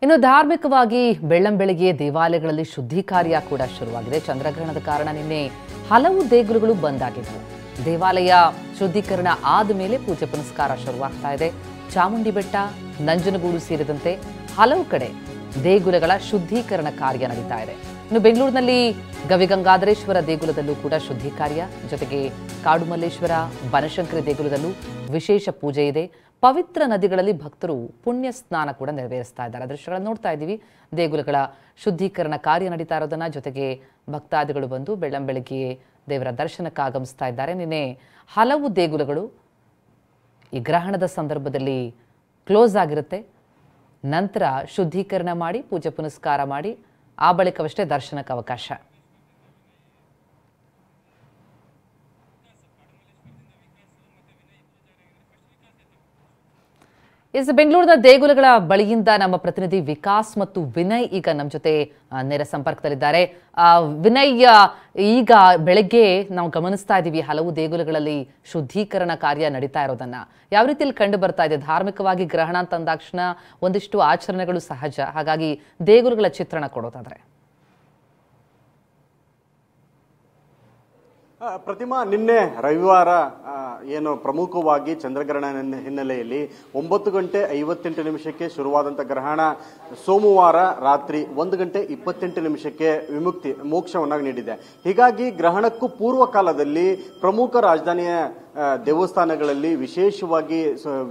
ಇನ್ನು ಧಾರ್ಮಿಕವಾಗಿ ಬೆಳ್ಳಂಬೆಳಗ್ಗೆ ದೇವಾಲಯಗಳಲ್ಲಿ ಶುದ್ಧಿ ಕಾರ್ಯ ಕೂಡ ಶುರುವಾಗಿದೆ. ಚಂದ್ರಗ್ರಹಣದ ಕಾರಣ ನಿನ್ನೆ ಹಲವು ದೇಗುಲಗಳು ಬಂದ್ ಆಗಿದ್ವು. ದೇವಾಲಯ ಶುದ್ಧೀಕರಣ ಆದ ಮೇಲೆ ಪೂಜೆ ಪುನಸ್ಕಾರ ಶುರುವಾಗ್ತಾ ಇದೆ. ಚಾಮುಂಡಿ ಬೆಟ್ಟ, ನಂಜನಗೂಡು ಸೇರಿದಂತೆ ಹಲವು ಕಡೆ ದೇಗುಲಗಳ ಶುದ್ಧೀಕರಣ ಕಾರ್ಯ ನಡೀತಾ ಇದೆ. ಇನ್ನು ಬೆಂಗಳೂರಿನಲ್ಲಿ ಗವಿಗಂಗಾಧರೇಶ್ವರ ದೇಗುಲದಲ್ಲೂ ಕೂಡ ಶುದ್ಧಿ ಕಾರ್ಯ, ಜೊತೆಗೆ ಕಾಡುಮಲ್ಲೇಶ್ವರ, ಬನಶಂಕರಿ ದೇಗುಲದಲ್ಲೂ ವಿಶೇಷ ಪೂಜೆ ಇದೆ. ಪವಿತ್ರ ನದಿಗಳಲ್ಲಿ ಭಕ್ತರು ಪುಣ್ಯ ಸ್ನಾನ ಕೂಡ ನೆರವೇರಿಸ್ತಾ ಇದ್ದಾರೆ. ದೃಶ್ಯಗಳನ್ನು ನೋಡ್ತಾ ಇದ್ದೀವಿ. ದೇಗುಲಗಳ ಶುದ್ಧೀಕರಣ ಕಾರ್ಯ ನಡೀತಾ ಇರೋದನ್ನ, ಜೊತೆಗೆ ಭಕ್ತಾದಿಗಳು ಬಂದು ಬೆಳ್ಳಂಬೆಳಗ್ಗೆ ದೇವರ ದರ್ಶನಕ್ಕೆ ಆಗಮಿಸ್ತಾ ಇದ್ದಾರೆ. ನಿನ್ನೆ ಹಲವು ದೇಗುಲಗಳು ಈ ಗ್ರಹಣದ ಸಂದರ್ಭದಲ್ಲಿ ಕ್ಲೋಸ್ ಆಗಿರುತ್ತೆ. ನಂತರ ಶುದ್ಧೀಕರಣ ಮಾಡಿ ಪೂಜೆ ಪುನಸ್ಕಾರ ಮಾಡಿ ಆ ಬಳಿಕವಷ್ಟೇ ದರ್ಶನಕ್ಕೆ ಅವಕಾಶ. ಬೆಂಗಳೂರಿನ ದೇಗುಲಗಳ ಬಳಿಯಿಂದ ನಮ್ಮ ಪ್ರತಿನಿಧಿ ವಿಕಾಸ್ ಮತ್ತು ವಿನಯ್ ಈಗ ನಮ್ಮ ಜೊತೆ ನೇರ ಸಂಪರ್ಕದಲ್ಲಿದ್ದಾರೆ. ವಿನಯ್, ಈಗ ಬೆಳಗ್ಗೆ ನಾವು ಗಮನಿಸ್ತಾ ಇದ್ದೀವಿ ಹಲವು ದೇಗುಲಗಳಲ್ಲಿ ಶುದ್ಧೀಕರಣ ಕಾರ್ಯ ನಡೀತಾ ಇರೋದನ್ನ. ಯಾವ ರೀತಿಯಲ್ಲಿ ಕಂಡು ಬರ್ತಾ ಇದೆ? ಧಾರ್ಮಿಕವಾಗಿ ಗ್ರಹಣ ಅಂತಂದಾಕ್ಷಣ ಒಂದಿಷ್ಟು ಆಚರಣೆಗಳು ಸಹಜ, ಹಾಗಾಗಿ ದೇಗುಲಗಳ ಚಿತ್ರಣ ಕೊಡೋದಾದ್ರೆ. ಪ್ರತಿಮಾ, ನಿನ್ನೆ ರವಿವಾರ ಏನು ಪ್ರಮುಖವಾಗಿ ಚಂದ್ರಗ್ರಹಣ ಹಿನ್ನೆಲೆಯಲ್ಲಿ 9:58 ಶುರುವಾದಂಥ ಗ್ರಹಣ ಸೋಮವಾರ ರಾತ್ರಿ 1:28 ವಿಮುಕ್ತಿ ಮೋಕ್ಷವನ್ನು ನೀಡಿದೆ. ಹೀಗಾಗಿ ಗ್ರಹಣಕ್ಕೂ ಪೂರ್ವ ಕಾಲದಲ್ಲಿ ಪ್ರಮುಖ ರಾಜಧಾನಿಯ ದೇವಸ್ಥಾನಗಳಲ್ಲಿ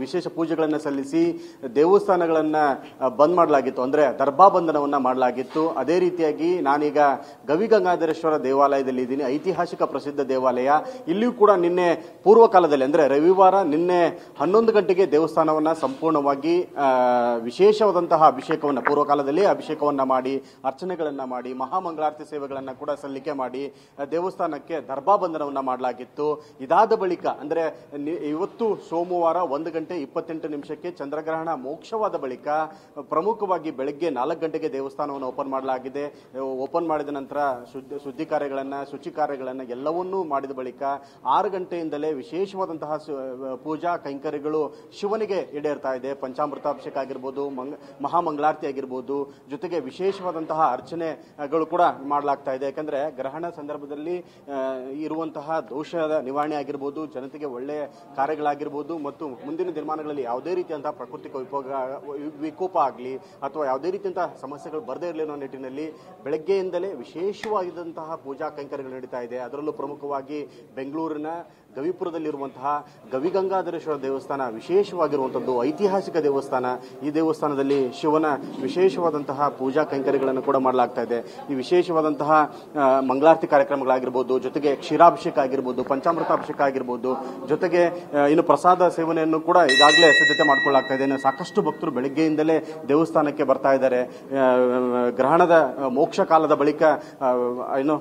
ವಿಶೇಷ ಪೂಜೆಗಳನ್ನು ಸಲ್ಲಿಸಿ ದೇವಸ್ಥಾನಗಳನ್ನ ಬಂದ್ ಮಾಡಲಾಗಿತ್ತು, ಅಂದ್ರೆ ದರ್ಭಾಬಂಧನವನ್ನ ಮಾಡಲಾಗಿತ್ತು. ಅದೇ ರೀತಿಯಾಗಿ ನಾನೀಗ ಗವಿಗಂಗಾಧರೇಶ್ವರ ದೇವಾಲಯದಲ್ಲಿ ಇದ್ದೀನಿ, ಐತಿಹಾಸಿಕ ಪ್ರಸಿದ್ಧ ದೇವಾಲಯ. ಇಲ್ಲಿಯೂ ಕೂಡ ನಿನ್ನೆ ಪೂರ್ವ ಕಾಲದಲ್ಲಿ ಅಂದ್ರೆ ರವಿವಾರ ನಿನ್ನೆ 11 ಗಂಟೆಗೆ ದೇವಸ್ಥಾನವನ್ನ ಸಂಪೂರ್ಣವಾಗಿ ವಿಶೇಷವಾದಂತಹ ಅಭಿಷೇಕವನ್ನ ಪೂರ್ವಕಾಲದಲ್ಲಿ ಅಭಿಷೇಕವನ್ನ ಮಾಡಿ ಅರ್ಚನೆಗಳನ್ನ ಮಾಡಿ ಮಹಾಮಂಗಳಾರತಿ ಸೇವೆಗಳನ್ನ ಕೂಡ ಸಲ್ಲಿಕೆ ಮಾಡಿ ದೇವಸ್ಥಾನಕ್ಕೆ ದರ್ಭಾಬಂಧನವನ್ನ ಮಾಡಲಾಗಿತ್ತು. ಇದಾದ ಬಳಿಕ ಅಂದ್ರೆ ಇವತ್ತು ಸೋಮವಾರ 1:28 ಚಂದ್ರಗ್ರಹಣ ಮೋಕ್ಷವಾದ ಬಳಿಕ ಪ್ರಮುಖವಾಗಿ ಬೆಳಗ್ಗೆ 4 ಗಂಟೆಗೆ ದೇವಸ್ಥಾನವನ್ನು ಓಪನ್ ಮಾಡಲಾಗಿದೆ. ಓಪನ್ ಮಾಡಿದ ನಂತರ ಶುದ್ಧಿ ಕಾರ್ಯಗಳನ್ನ ಶುಚಿ ಕಾರ್ಯಗಳನ್ನ ಎಲ್ಲವನ್ನೂ ಮಾಡಿದ ಬಳಿಕ 6 ಗಂಟೆಯಿಂದಲೇ ವಿಶೇಷವಾದಂತಹ ಪೂಜಾ ಕೈಂಕರ್ಯಗಳು ಶಿವನಿಗೆ ಈಡೇರ್ತಾ ಇದೆ. ಪಂಚಾಮೃತಾಭಿಷೇಕ ಆಗಿರ್ಬೋದು, ಮಹಾಮಂಗಳಾರತಿ ಆಗಿರ್ಬೋದು, ಜೊತೆಗೆ ವಿಶೇಷವಾದಂತಹ ಅರ್ಚನೆಗಳು ಕೂಡ ಮಾಡಲಾಗ್ತಾ ಇದೆ. ಯಾಕಂದ್ರೆ ಗ್ರಹಣ ಸಂದರ್ಭದಲ್ಲಿ ಇರುವಂತಹ ದೋಷದ ನಿವಾರಣೆ ಆಗಿರ್ಬೋದು, ಜನತೆಗೆ ಒಳ್ಳೆಯ ಕಾರ್ಯಗಳಾಗಿರ್ಬೋದು ಮತ್ತು ಮುಂದಿನ ದಿನಮಾನಗಳಲ್ಲಿ ಯಾವುದೇ ರೀತಿಯಂತಹ ಪ್ರಾಕೃತಿಕ ವಿಕೋಪ ಆಗಲಿ ಅಥವಾ ಯಾವುದೇ ರೀತಿಯಂತಹ ಸಮಸ್ಯೆಗಳು ಬರದೇ ಇರಲಿ ಅನ್ನೋ ನಿಟ್ಟಿನಲ್ಲಿ ಬೆಳಗ್ಗೆಯಿಂದಲೇ ವಿಶೇಷವಾಗಿದ್ದಂತಹ ಪೂಜಾ ಕೈಂಕರ್ಯಗಳು ನಡೀತಾ ಇದೆ. ಅದರಲ್ಲೂ ಪ್ರಮುಖವಾಗಿ ಬೆಂಗಳೂರಿನ ಗವಿಪುರದಲ್ಲಿರುವಂತಹ ಗವಿಗಂಗಾಧರೇಶ್ವರ ದೇವಸ್ಥಾನ ವಿಶೇಷವಾಗಿರುವಂಥದ್ದು ಐತಿಹಾಸಿಕ ದೇವಸ್ಥಾನ. ಈ ದೇವಸ್ಥಾನದಲ್ಲಿ ಶಿವನ ವಿಶೇಷವಾದಂತಹ ಪೂಜಾ ಕೈಂಕರ್ಯಗಳನ್ನು ಕೂಡ ಮಾಡಲಾಗ್ತಾ ಇದೆ. ಈ ವಿಶೇಷವಾದಂತಹ ಮಂಗಳಾರತಿ ಕಾರ್ಯಕ್ರಮಗಳಾಗಿರ್ಬೋದು, ಜೊತೆಗೆ ಕ್ಷೀರಾಭಿಷೇಕ ಆಗಿರ್ಬೋದು, ಪಂಚಾಮೃತಾಭಿಷೇಕ ಆಗಿರ್ಬೋದು, ಜೊತೆಗೆ ಇನ್ನು ಪ್ರಸಾದ ಸೇವನೆಯನ್ನು ಕೂಡ ಈಗಾಗಲೇ ಸಿದ್ಧತೆ ಮಾಡಿಕೊಳ್ಳಲಾಗ್ತಾ ಇದೆ. ಸಾಕಷ್ಟು ಭಕ್ತರು ಬೆಳಗ್ಗೆಯಿಂದಲೇ ದೇವಸ್ಥಾನಕ್ಕೆ ಬರ್ತಾ ಇದ್ದಾರೆ. ಗ್ರಹಣದ ಮೋಕ್ಷ ಕಾಲದ ಬಳಿಕ ಏನು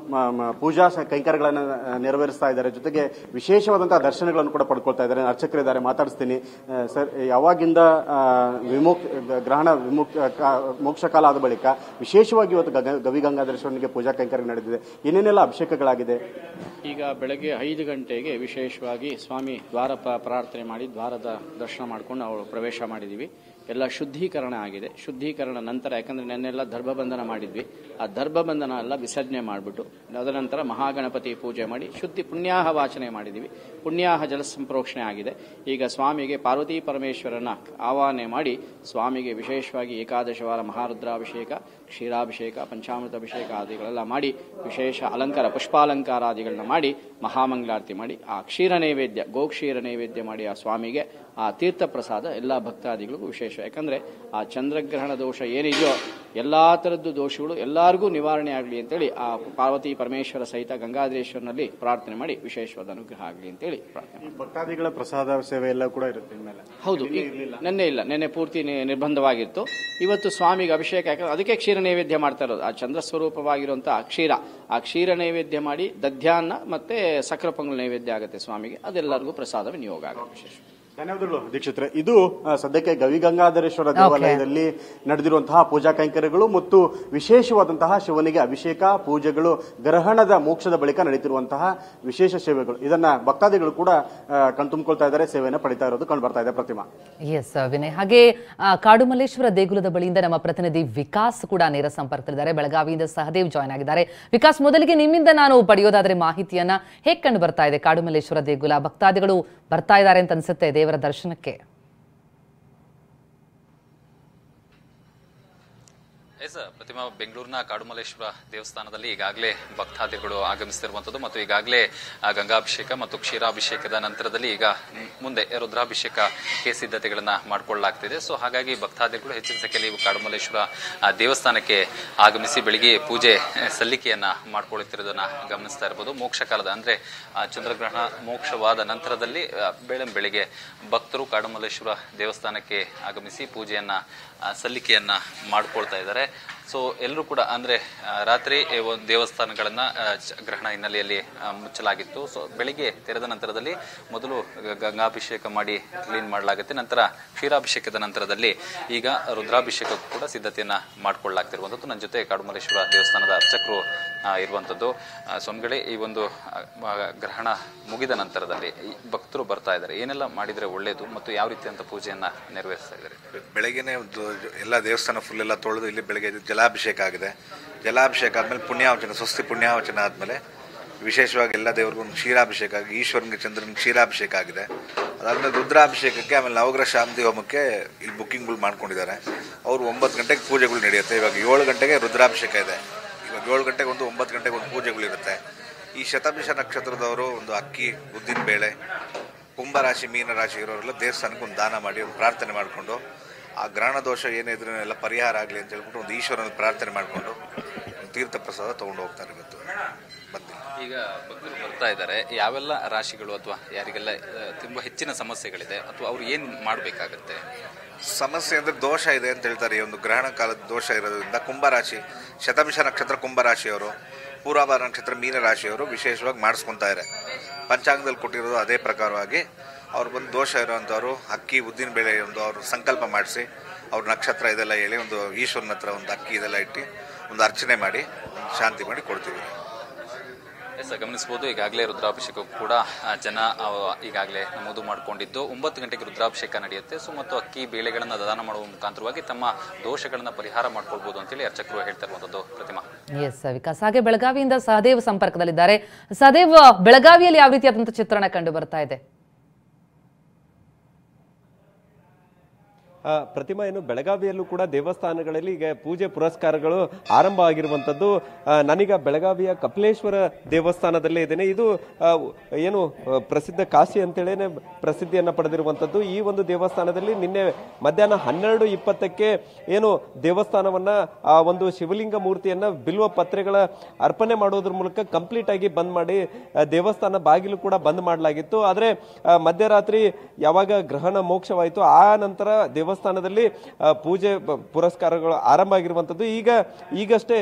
ಪೂಜಾ ಕೈಂಕರ್ಯಗಳನ್ನು ನೆರವೇರಿಸ್ತಾ ಇದ್ದಾರೆ. ಜೊತೆಗೆ ವಿಶೇಷವಾದಂತಹ ದರ್ಶನಗಳನ್ನು ಕೂಡ ಪಡ್ಕೊಳ್ತಾ ಇದ್ದಾರೆ. ಅರ್ಚಕರಿದ್ದಾರೆ, ಮಾತಾಡಿಸ್ತೀನಿ. ಸರ್, ಯಾವಾಗಿಂದ ಗ್ರಹಣ ಮೋಕ್ಷ ಕಾಲ ಆದ ಬಳಿಕ ವಿಶೇಷವಾಗಿ ಇವತ್ತು ಗವಿಗಂಗಾಧರೇಶ್ವರನಿಗೆ ಪೂಜಾ ಕೈಂಕರ್ಯ ನಡೆದಿದೆ, ಏನೇನೆಲ್ಲ ಅಭಿಷೇಕಗಳಾಗಿದೆ? ಈಗ ಬೆಳಗ್ಗೆ 5 ಗಂಟೆಗೆ ವಿಶೇಷವಾಗಿ ಸ್ವಾಮಿ ದ್ವಾರ ಪ್ರಾರ್ಥನೆ ಮಾಡಿ ದ್ವಾರದ ದರ್ಶನ ಮಾಡ್ಕೊಂಡು ನಾವು ಪ್ರವೇಶ ಮಾಡಿದ್ದೀವಿ. ಎಲ್ಲ ಶುದ್ಧೀಕರಣ ಆಗಿದೆ. ಶುದ್ಧೀಕರಣ ನಂತರ, ಯಾಕಂದ್ರೆ ನೆನ್ನೆಲ್ಲ ದರ್ಭಬಂಧನ ಮಾಡಿದ್ವಿ, ಆ ದರ್ಭಬಂಧನ ಎಲ್ಲ ವಿಸರ್ಜನೆ ಮಾಡಿಬಿಟ್ಟು ಅದನಂತರ ಮಹಾಗಣಪತಿ ಪೂಜೆ ಮಾಡಿ ಪುಣ್ಯಾಹ ವಾಚನೆ ಮಾಡಿದ್ದೀವಿ. ಪುಣ್ಯಾಹ ಜಲ ಸಂಪ್ರೋಕ್ಷಣೆ ಆಗಿದೆ. ಈಗ ಸ್ವಾಮಿಗೆ ಪಾರ್ವತಿ ಪರಮೇಶ್ವರನ ಆವಾಹನೆ ಮಾಡಿ ಸ್ವಾಮಿಗೆ ವಿಶೇಷವಾಗಿ ಏಕಾದಶವಾರ ಮಹಾರುದ್ರಾಭಿಷೇಕ, ಕ್ಷೀರಾಭಿಷೇಕ, ಪಂಚಾಮೃತ ಅಭಿಷೇಕ ಆದಿಗಳೆಲ್ಲ ಮಾಡಿ ವಿಶೇಷ ಅಲಂಕಾರ ಪುಷ್ಪಾಲಂಕಾರಾದಿಗಳನ್ನ ಮಾಡಿ ಮಹಾಮಂಗಳಾರತಿ ಮಾಡಿ ಆ ಕ್ಷೀರ ನೈವೇದ್ಯ, ಗೋಕ್ಷೀರ ನೈವೇದ್ಯ ಮಾಡಿ ಆ ಸ್ವಾಮಿಗೆ ಆ ತೀರ್ಥ ಪ್ರಸಾದ ಎಲ್ಲ ಭಕ್ತಾದಿಗಳಿಗೂ ವಿಶೇಷ. ಯಾಕಂದ್ರೆ ಆ ಚಂದ್ರಗ್ರಹಣ ದೋಷ ಏನಿದೆಯೋ ಎಲ್ಲಾ ತರದ್ದು ದೋಷಗಳು ಎಲ್ಲರಿಗೂ ನಿವಾರಣೆ ಆಗಲಿ ಅಂತೇಳಿ ಆ ಪಾರ್ವತಿ ಪರಮೇಶ್ವರ ಸಹಿತ ಗಂಗಾಧರೇಶ್ವರನಲ್ಲಿ ಪ್ರಾರ್ಥನೆ ಮಾಡಿ ವಿಶೇಷವಾದ ಅನುಗ್ರಹ ಆಗಲಿ ಅಂತೇಳಿ ಪ್ರಾರ್ಥನೆ. ಭಕ್ತಾದಿಗಳ ಪ್ರಸಾದ ಸೇವೆ ಎಲ್ಲ ಕೂಡ ಇರುತ್ತೆ ಮೇಲೆ? ಹೌದು, ನೆನ್ನೆ ಪೂರ್ತಿ ನಿರ್ಬಂಧವಾಗಿತ್ತು. ಇವತ್ತು ಸ್ವಾಮಿಗೆ ಅಭಿಷೇಕ, ಯಾಕಂದ್ರೆ ಅದಕ್ಕೆ ಕ್ಷೀರ ನೈವೇದ್ಯ ಮಾಡ್ತಾ ಇರೋದು. ಆ ಚಂದ್ರ ಸ್ವರೂಪವಾಗಿರುವಂತಹ ಆ ಕ್ಷೀರ ನೈವೇದ್ಯ ಮಾಡಿ ದಧ್ಯಾನ್ನ ಮತ್ತೆ ಸಕ್ರ ಪೊಂಗಲ್ ನೈವೇದ್ಯ ಆಗುತ್ತೆ ಸ್ವಾಮಿಗೆ. ಅದೆಲ್ಲರಿಗೂ ಪ್ರಸಾದ ವಿನಿಯೋಗ ಆಗುತ್ತೆ ವಿಶೇಷ. ಧನ್ಯವಾದಗಳು ದೀಕ್ಷಿತ್ರೆ. ಇದು ಸದ್ಯಕ್ಕೆ ಗವಿಗಂಗಾಧರೇಶ್ವರ ದೇವಾಲಯದಲ್ಲಿ ನಡೆದಿರುವಂತಹ ಪೂಜಾ ಕೈಂಕರ್ಯಗಳು ಮತ್ತು ವಿಶೇಷವಾದಂತಹ ಶಿವನಿಗೆ ಅಭಿಷೇಕ ಪೂಜೆಗಳು, ಗ್ರಹಣದ ಮೋಕ್ಷದ ಬಳಿಕ ನಡೆಯುತ್ತಿರುವಂತಹ ವಿಶೇಷ ಸೇವೆಗಳು, ಇದನ್ನ ಭಕ್ತಾದಿಗಳು ಕೂಡ ಕಣ್ತುಂಬಿಕೊಳ್ತಾ ಇದ್ದಾರೆ, ಸೇವೆಯನ್ನು ಪಡಿತಾ ಇರೋದು ಕಂಡು ಬರ್ತಾ ಇದೆ. ಪ್ರತಿಮಾ. ಎಸ್ ವಿನಯ್, ಹಾಗೆ ಕಾಡುಮಲ್ಲೇಶ್ವರ ದೇಗುಲದ ಬಳಿಯಿಂದ ನಮ್ಮ ಪ್ರತಿನಿಧಿ ವಿಕಾಸ್ ಕೂಡ ನೇರ ಸಂಪರ್ಕದಲ್ಲಿದ್ದಾರೆ. ಬೆಳಗಾವಿಯಿಂದ ಸಹದೇವ್ ಜಾಯ್ನ್ ಆಗಿದ್ದಾರೆ. ವಿಕಾಸ್, ಮೊದಲಿಗೆ ನಿಮ್ಮಿಂದ ನಾನು ಪಡೆಯೋದಾದ್ರೆ ಮಾಹಿತಿಯನ್ನ ಹೇಗೆ ಕಂಡು ಬರ್ತಾ ಇದೆ ಕಾಡುಮಲ್ಲೇಶ್ವರ ದೇಗುಲ? ಭಕ್ತಾದಿಗಳು ಬರ್ತಾ ಇದ್ದಾರೆ ಅಂತ ಅನ್ಸುತ್ತೆ ದೇವರ ದರ್ಶನಕ್ಕೆ? ಪ್ರತಿಮಾ, ಬೆಂಗಳೂರಿನ ಕಾಡುಮಲ್ಲೇಶ್ವರ ದೇವಸ್ಥಾನದಲ್ಲಿ ಈಗಾಗಲೇ ಭಕ್ತಾದಿಗಳು ಆಗಮಿಸುತ್ತಿರುವಂತದ್ದು ಮತ್ತು ಈಗಾಗಲೇ ಗಂಗಾಭಿಷೇಕ ಮತ್ತು ಕ್ಷೀರಾಭಿಷೇಕದ ನಂತರದಲ್ಲಿ ಈಗ ಮುಂದೆ ರುದ್ರಾಭಿಷೇಕಕ್ಕೆ ಸಿದ್ಧತೆಗಳನ್ನ ಮಾಡಿಕೊಳ್ಳಲಾಗ್ತಿದೆ. ಸೊ ಹಾಗಾಗಿ ಭಕ್ತಾದಿಗಳು ಹೆಚ್ಚಿನ ಸಂಖ್ಯೆಯಲ್ಲಿ ಕಾಡುಮಲ್ಲೇಶ್ವರ ದೇವಸ್ಥಾನಕ್ಕೆ ಆಗಮಿಸಿ ಬೆಳಿಗ್ಗೆ ಪೂಜೆ ಸಲ್ಲಿಕೆಯನ್ನ ಮಾಡಿಕೊಳ್ಳುತ್ತಿರುವುದನ್ನ ಗಮನಿಸ್ತಾ ಇರಬಹುದು. ಮೋಕ್ಷ ಕಾಲದ ಅಂದ್ರೆ ಚಂದ್ರಗ್ರಹಣ ಮೋಕ್ಷವಾದ ನಂತರದಲ್ಲಿ ಬೆಳಿಗ್ಗೆ ಭಕ್ತರು ಕಾಡುಮಲ್ಲೇಶ್ವರ ದೇವಸ್ಥಾನಕ್ಕೆ ಆಗಮಿಸಿ ಪೂಜೆಯನ್ನ ಸಲ್ಲಿಕೆಯನ್ನ ಮಾಡ್ಕೊಳ್ತಾ ಇದ್ದಾರೆ. ಸೊ ಎಲ್ಲರೂ ಕೂಡ ಅಂದ್ರೆ ರಾತ್ರಿ ದೇವಸ್ಥಾನಗಳನ್ನ ಗ್ರಹಣ ಹಿನ್ನೆಲೆಯಲ್ಲಿ ಮುಚ್ಚಲಾಗಿತ್ತು. ಸೊ ಬೆಳಿಗ್ಗೆ ತೆರೆದ ನಂತರದಲ್ಲಿ ಮೊದಲು ಗಂಗಾಭಿಷೇಕ ಮಾಡಿ ಕ್ಲೀನ್ ಮಾಡಲಾಗುತ್ತೆ. ನಂತರ ಕ್ಷೀರಾಭಿಷೇಕದ ನಂತರದಲ್ಲಿ ಈಗ ರುದ್ರಾಭಿಷೇಕಕ್ಕೂ ಕೂಡ ಸಿದ್ಧತೆಯನ್ನ ಮಾಡಿಕೊಳ್ಳಲಾಗ್ತಿರುವಂಥದ್ದು. ನನ್ನ ಜೊತೆ ಕಾಡುಮಲ್ಲೇಶ್ವರ ದೇವಸ್ಥಾನದ ಅರ್ಚಕರು ಇರುವಂಥದ್ದು. ಸೊನ್ಗಡೆ ಈ ಒಂದು ಗ್ರಹಣ ಮುಗಿದ ನಂತರದಲ್ಲಿ ಭಕ್ತರು ಬರ್ತಾ ಇದ್ದಾರೆ, ಏನೆಲ್ಲ ಮಾಡಿದ್ರೆ ಒಳ್ಳೇದು ಮತ್ತು ಯಾವ ರೀತಿಯಂತ ಪೂಜೆಯನ್ನ ನೆರವೇರಿಸ್ತಾ ಇದ್ದಾರೆ? ಬೆಳಗ್ಗೆನೆ ಎಲ್ಲ ದೇವಸ್ಥಾನ ಫುಲ್ ಎಲ್ಲ ತೊಳೆದು ಇಲ್ಲಿ ಬೆಳಗ್ಗೆ ಜಲಾಭಿಷೇಕ ಆಗಿದೆ. ಜಲಾಭಿಷೇಕ ಆದ್ಮೇಲೆ ಪುಣ್ಯಾವಚನ, ಸ್ವಸ್ತಿ ಪುಣ್ಯಾವಚನ ಆದ್ಮೇಲೆ ವಿಶೇಷವಾಗಿ ಎಲ್ಲ ದೇವರಿಗೂ ಒಂದು ಕ್ಷೀರಾಭಿಷೇಕ ಆಗಿ, ಈಶ್ವರನಿಗೆ ಚಂದ್ರನಿಗೆ ಕ್ಷೀರಾಭಿಷೇಕ ಆಗಿದೆ. ಅದಾದ್ಮೇಲೆ ರುದ್ರಾಭಿಷೇಕಕ್ಕೆ ಆಮೇಲೆ ನವಗ್ರಹ ಶಾಂತಿ ಹೋಮಕ್ಕೆ ಇಲ್ಲಿ ಬುಕ್ಕಿಂಗ್ಗಳು ಮಾಡ್ಕೊಂಡಿದ್ದಾರೆ. ಅವರು 9 ಗಂಟೆಗೆ ಪೂಜೆಗಳು ನಡೆಯುತ್ತೆ. ಇವಾಗ 7 ಗಂಟೆಗೆ ರುದ್ರಾಭಿಷೇಕ ಇದೆ. ಇವಾಗ 7 ಗಂಟೆಗೆ ಒಂದು 9 ಗಂಟೆಗೆ ಒಂದು ಪೂಜೆಗಳಿರುತ್ತೆ. ಈ ಶತಭಿಷ ನಕ್ಷತ್ರದವರು ಒಂದು ಅಕ್ಕಿ, ಉದ್ದಿನ ಬೇಳೆ, ಕುಂಭರಾಶಿ ಮೀನರಾಶಿ ಇರೋರೆಲ್ಲ ದೇವಸ್ಥಾನಕ್ಕೆ ಒಂದು ದಾನ ಮಾಡಿ ಒಂದು ಪ್ರಾರ್ಥನೆ ಮಾಡಿಕೊಂಡು ಆ ಗ್ರಹಣ ದೋಷ ಏನಿದ್ರು ಎಲ್ಲ ಪರಿಹಾರ ಆಗಲಿ ಅಂತ ಹೇಳ್ಬಿಟ್ಟು ಒಂದು ಈಶ್ವರನ ಪ್ರಾರ್ಥನೆ ಮಾಡಿಕೊಂಡು ತೀರ್ಥ ಪ್ರಸಾದ ತಗೊಂಡು ಹೋಗ್ತಾರೆ. ಇವತ್ತು ಬಂದಿಲ್ಲ. ಈಗ ಭಕ್ತರು ಬರ್ತಾ ಇದ್ದಾರೆ, ಯಾವೆಲ್ಲ ರಾಶಿಗಳು ಅಥವಾ ಯಾರಿಗೆಲ್ಲ ತುಂಬಾ ಹೆಚ್ಚಿನ ಸಮಸ್ಯೆಗಳಿದೆ ಅಥವಾ ಅವ್ರು ಏನ್ ಮಾಡಬೇಕಾಗತ್ತೆ? ಸಮಸ್ಯೆ ಅಂದ್ರೆ ದೋಷ ಇದೆ ಅಂತ ಹೇಳ್ತಾರೆ. ಈ ಒಂದು ಗ್ರಹಣ ಕಾಲದ ದೋಷ ಇರೋದ್ರಿಂದ ಕುಂಭರಾಶಿ, ಶತಭಿಷ ನಕ್ಷತ್ರ ಕುಂಭರಾಶಿಯವರು, ಪೂರ್ವಾಭಾರ ನಕ್ಷತ್ರ ಮೀನರಾಶಿಯವರು ವಿಶೇಷವಾಗಿ ಮಾಡಿಸ್ಕೊತಾರೆ. ಪಂಚಾಂಗದಲ್ಲಿ ಕೊಟ್ಟಿರೋದು ಅದೇ ಪ್ರಕಾರವಾಗಿ ಅವ್ರು ಬಂದು ದೋಷ ಇರೋವಂಥವ್ರು ಅಕ್ಕಿ, ಉದ್ದಿನ ಬೇಳೆ ಒಂದು ಅವರು ಸಂಕಲ್ಪ ಮಾಡಿಸಿ ಅವ್ರ ನಕ್ಷತ್ರ ಇದೆಲ್ಲ ಹೇಳಿ ಒಂದು ಈಶ್ವರನ ಹತ್ರ ಒಂದು ಅಕ್ಕಿ ಇದೆಲ್ಲ ಇಟ್ಟು ಒಂದು ಅರ್ಚನೆ ಮಾಡಿ ಶಾಂತಿ ಮಾಡಿ ಕೊಡ್ತೀವಿ. ಗಮನಿಸಬಹುದು, ಈಗಾಗಲೇ ರುದ್ರಾಭಿಷೇಕ ಕೂಡ ಜನ ಈಗಾಗಲೇ ನಮೂದು ಮಾಡಿಕೊಂಡಿದ್ದು 9 ಗಂಟೆಗೆ ರುದ್ರಾಭಿಷೇಕ ನಡೆಯುತ್ತೆ. ಸೊ ಮತ್ತು ಅಕ್ಕಿ ಬೇಳೆಗಳನ್ನ ದಾನ ಮಾಡುವ ಮುಖಾಂತರವಾಗಿ ತಮ್ಮ ದೋಷಗಳನ್ನ ಪರಿಹಾರ ಮಾಡ್ಕೊಳ್ಬಹುದು ಅಂತೇಳಿ ಅರ್ಚಕರು ಹೇಳ್ತಾ ಇರುವಂತದ್ದು. ಪ್ರತಿಮಾ. ಎಸ್ ವಿಕಾಸ್, ಹಾಗೆ ಬೆಳಗಾವಿಯಿಂದ ಸಹದೇವ್ ಸಂಪರ್ಕದಲ್ಲಿದ್ದಾರೆ. ಸಹದೇವ್, ಬೆಳಗಾವಿಯಲ್ಲಿ ಯಾವ ರೀತಿಯಾದಂತಹ ಚಿತ್ರಣ ಕಂಡು ಬರ್ತಾ ಇದೆ? ಪ್ರತಿಮಾ, ಏನು ಬೆಳಗಾವಿಯಲ್ಲೂ ಕೂಡ ದೇವಸ್ಥಾನಗಳಲ್ಲಿ ಈಗ ಪೂಜೆ ಪುರಸ್ಕಾರಗಳು ಆರಂಭ ಆಗಿರುವಂಥದ್ದು. ನಾನೀಗ ಬೆಳಗಾವಿಯ ಕಪಿಲೇಶ್ವರ ದೇವಸ್ಥಾನದಲ್ಲೇ ಇದ್ದೇನೆ. ಇದು ಏನು ಪ್ರಸಿದ್ಧ ಕಾಶಿ ಅಂತೇಳೇನೆ ಪ್ರಸಿದ್ಧಿಯನ್ನು ಪಡೆದಿರುವಂಥದ್ದು. ಈ ಒಂದು ದೇವಸ್ಥಾನದಲ್ಲಿ ನಿನ್ನೆ ಮಧ್ಯಾಹ್ನ 12:20ಕ್ಕೆ ಏನು ದೇವಸ್ಥಾನವನ್ನ ಆ ಒಂದು ಶಿವಲಿಂಗ ಮೂರ್ತಿಯನ್ನ ಬಿಲ್ವ ಪತ್ರೆಗಳ ಅರ್ಪಣೆ ಮಾಡೋದ್ರ ಮೂಲಕ ಕಂಪ್ಲೀಟ್ ಆಗಿ ಬಂದ್ ಮಾಡಿ ದೇವಸ್ಥಾನ ಬಾಗಿಲು ಕೂಡ ಬಂದ್ ಮಾಡಲಾಗಿತ್ತು. ಆದ್ರೆ ಮಧ್ಯರಾತ್ರಿ ಯಾವಾಗ ಗ್ರಹಣ ಮೋಕ್ಷವಾಯಿತು ಆ ನಂತರ ದೇವಸ್ಥಾನದಲ್ಲಿ ಪೂಜೆ ಪುರಸ್ಕಾರಗಳು ಆರಂಭ ಆಗಿರುವಂತದ್ದು. ಈಗಷ್ಟೇ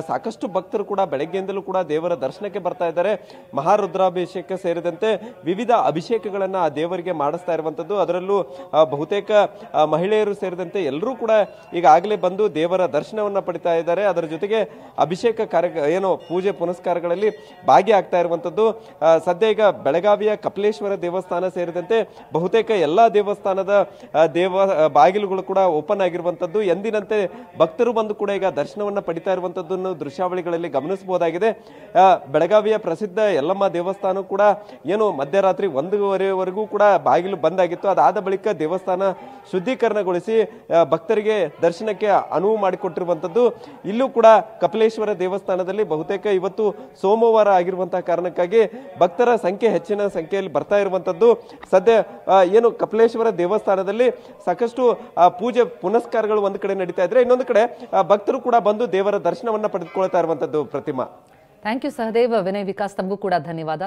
ಸಾಕಷ್ಟು ಭಕ್ತರು ಕೂಡ ಬೆಳಗ್ಗೆಯಿಂದಲೂ ಕೂಡ ದೇವರ ದರ್ಶನಕ್ಕೆ ಬರ್ತಾ ಇದ್ದಾರೆ. ಮಹಾರುದ್ರಾಭಿಷೇಕ ಸೇರಿದಂತೆ ವಿವಿಧ ಅಭಿಷೇಕಗಳನ್ನ ಆ ದೇವರಿಗೆ ಮಾಡಿಸ್ತಾ ಇರುವಂತದ್ದು. ಅದರಲ್ಲೂ ಬಹುತೇಕ ಮಹಿಳೆಯರು ಸೇರಿದಂತೆ ಎಲ್ಲರೂ ಕೂಡ ಈಗಾಗಲೇ ಬಂದು ದೇವರ ದರ್ಶನವನ್ನ ಪಡಿತಾ ಇದ್ದಾರೆ. ಅದರ ಜೊತೆಗೆ ಅಭಿಷೇಕ ಏನು ಪೂಜೆ ಪುನಸ್ಕಾರಗಳಲ್ಲಿ ಭಾಗಿಯಾಗ್ತಾ ಇರುವಂತದ್ದು. ಸದ್ಯ ಈಗ ಬೆಳಗಾವಿಯ ಕಪಿಲೇಶ್ವರ ದೇವಸ್ಥಾನ ಸೇರಿದಂತೆ ಬಹುತೇಕ ಎಲ್ಲಾ ದೇವಸ್ಥಾನದ ಬಾಗಿಲುಗಳು ಕೂಡ ಓಪನ್ ಆಗಿರುವಂತದ್ದು. ಎಂದಿನಂತೆ ಭಕ್ತರು ಬಂದು ಕೂಡ ಈಗ ದರ್ಶನವನ್ನ ಪಡಿತಾ ಇರುವಂತದ್ದನ್ನು ದೃಶ್ಯಾವಳಿಗಳಲ್ಲಿ ಗಮನಿಸಬಹುದಾಗಿದೆ. ಬೆಳಗಾವಿಯ ಪ್ರಸಿದ್ಧ ಯಲ್ಲಮ್ಮ ದೇವಸ್ಥಾನ ಕೂಡ ಏನು ಮಧ್ಯರಾತ್ರಿ 1:15ವರೆಗೂ ಕೂಡ ಬಾಗಿಲು ಬಂದಾಗಿತ್ತು. ಅದಾದ ಬಳಿಕ ದೇವಸ್ಥಾನ ಶುದ್ಧೀಕರಣಗೊಳಿಸಿ ಭಕ್ತರಿಗೆ ದರ್ಶನಕ್ಕೆ ಅನುವು ಮಾಡಿಕೊಟ್ಟಿರುವಂತದ್ದು. ಇಲ್ಲೂ ಕೂಡ ಕಪಿಲೇಶ್ವರ ದೇವಸ್ಥಾನದಲ್ಲಿ ಬಹುತೇಕ ಇವತ್ತು ಸೋಮವಾರ ಆಗಿರುವಂತಹ ಕಾರಣಕ್ಕಾಗಿ ಭಕ್ತರ ಸಂಖ್ಯೆ ಹೆಚ್ಚಿನ ಸಂಖ್ಯೆಯಲ್ಲಿ ಬರ್ತಾ ಇರುವಂತದ್ದು. ಸದ್ಯ ಏನು ಕಪಿಲೇಶ್ವರ ದೇವಸ್ಥಾನದಲ್ಲಿ ಸಾಕಷ್ಟು ಪೂಜೆ ಪುನಸ್ಕಾರಗಳು ಒಂದು ಕಡೆ ನಡೀತಾ ಇದ್ರೆ, ಇನ್ನೊಂದು ಕಡೆ ಭಕ್ತರು ಕೂಡ ಬಂದು ದೇವರ ದರ್ಶನವನ್ನ ಪಡೆದುಕೊಳ್ತಾ ಇರುವಂತದ್ದು. ಪ್ರತಿಮಾ. Thank you Sahadev. ವಿನಯ್, ವಿಕಾಸ್, ತಮಗೂ ಕೂಡ ಧನ್ಯವಾದ.